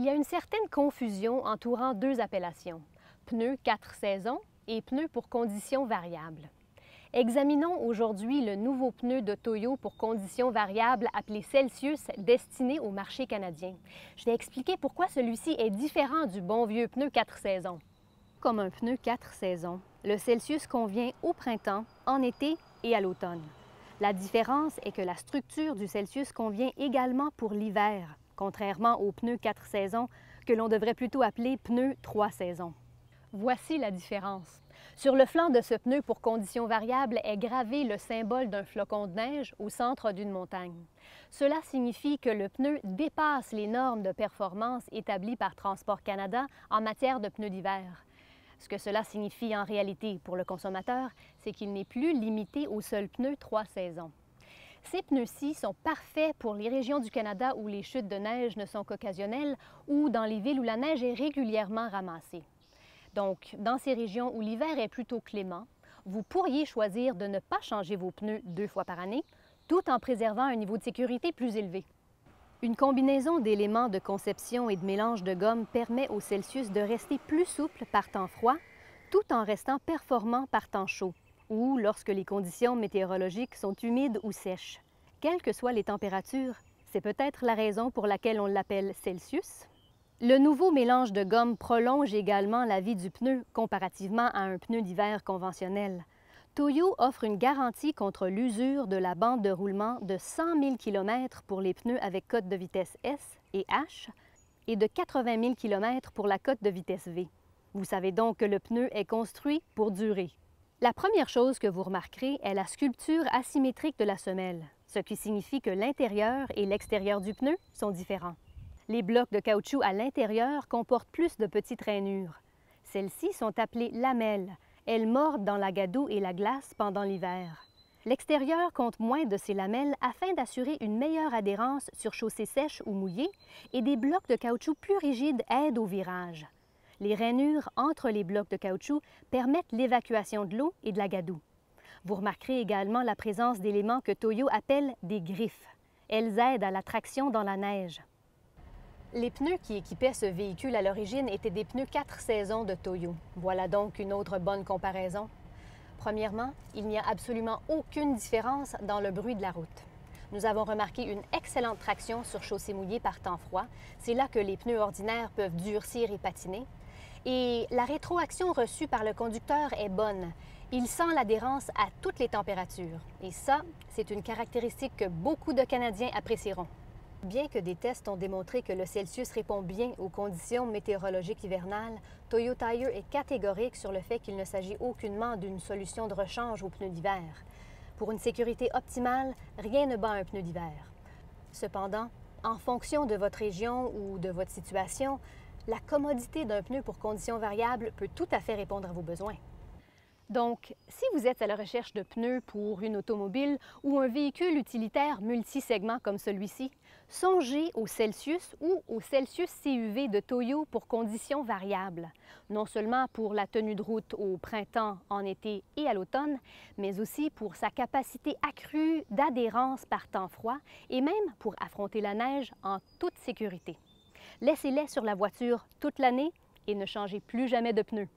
Il y a une certaine confusion entourant deux appellations, pneus 4 saisons et pneus pour conditions variables. Examinons aujourd'hui le nouveau pneu de Toyo pour conditions variables appelé Celsius, destiné au marché canadien. Je vais expliquer pourquoi celui-ci est différent du bon vieux pneu 4 saisons. Comme un pneu 4 saisons, le Celsius convient au printemps, en été et à l'automne. La différence est que la structure du Celsius convient également pour l'hiver, contrairement au pneu 4 saisons que l'on devrait plutôt appeler pneu 3 saisons. Voici la différence. Sur le flanc de ce pneu pour conditions variables est gravé le symbole d'un flocon de neige au centre d'une montagne. Cela signifie que le pneu dépasse les normes de performance établies par Transport Canada en matière de pneus d'hiver. Ce que cela signifie en réalité pour le consommateur, c'est qu'il n'est plus limité au seul pneu 3 saisons. Ces pneus-ci sont parfaits pour les régions du Canada où les chutes de neige ne sont qu'occasionnelles ou dans les villes où la neige est régulièrement ramassée. Donc, dans ces régions où l'hiver est plutôt clément, vous pourriez choisir de ne pas changer vos pneus 2 fois par année, tout en préservant un niveau de sécurité plus élevé. Une combinaison d'éléments de conception et de mélange de gomme permet au Celsius de rester plus souple par temps froid, tout en restant performant par temps chaud, ou lorsque les conditions météorologiques sont humides ou sèches. Quelles que soient les températures, c'est peut-être la raison pour laquelle on l'appelle Celsius. Le nouveau mélange de gomme prolonge également la vie du pneu comparativement à un pneu d'hiver conventionnel. Toyo offre une garantie contre l'usure de la bande de roulement de 100 000 km pour les pneus avec cote de vitesse S et H et de 80 000 km pour la cote de vitesse V. Vous savez donc que le pneu est construit pour durer. La première chose que vous remarquerez est la sculpture asymétrique de la semelle, ce qui signifie que l'intérieur et l'extérieur du pneu sont différents. Les blocs de caoutchouc à l'intérieur comportent plus de petites rainures. Celles-ci sont appelées lamelles. Elles mordent dans la gadoue et la glace pendant l'hiver. L'extérieur compte moins de ces lamelles afin d'assurer une meilleure adhérence sur chaussées sèches ou mouillées et des blocs de caoutchouc plus rigides aident au virage. Les rainures entre les blocs de caoutchouc permettent l'évacuation de l'eau et de la gadoue. Vous remarquerez également la présence d'éléments que Toyo appelle des griffes. Elles aident à la traction dans la neige. Les pneus qui équipaient ce véhicule à l'origine étaient des pneus 4 saisons de Toyo. Voilà donc une autre bonne comparaison. Premièrement, il n'y a absolument aucune différence dans le bruit de la route. Nous avons remarqué une excellente traction sur chaussée mouillée par temps froid. C'est là que les pneus ordinaires peuvent durcir et patiner. Et la rétroaction reçue par le conducteur est bonne. Il sent l'adhérence à toutes les températures. Et ça, c'est une caractéristique que beaucoup de Canadiens apprécieront. Bien que des tests ont démontré que le Celsius répond bien aux conditions météorologiques hivernales, Toyo Tire est catégorique sur le fait qu'il ne s'agit aucunement d'une solution de rechange aux pneus d'hiver. Pour une sécurité optimale, rien ne bat un pneu d'hiver. Cependant, en fonction de votre région ou de votre situation, la commodité d'un pneu pour conditions variables peut tout à fait répondre à vos besoins. Donc, si vous êtes à la recherche de pneus pour une automobile ou un véhicule utilitaire multisegment comme celui-ci, songez au Celsius ou au Celsius CUV de Toyo pour conditions variables, non seulement pour la tenue de route au printemps, en été et à l'automne, mais aussi pour sa capacité accrue d'adhérence par temps froid et même pour affronter la neige en toute sécurité. Laissez-les sur la voiture toute l'année et ne changez plus jamais de pneus.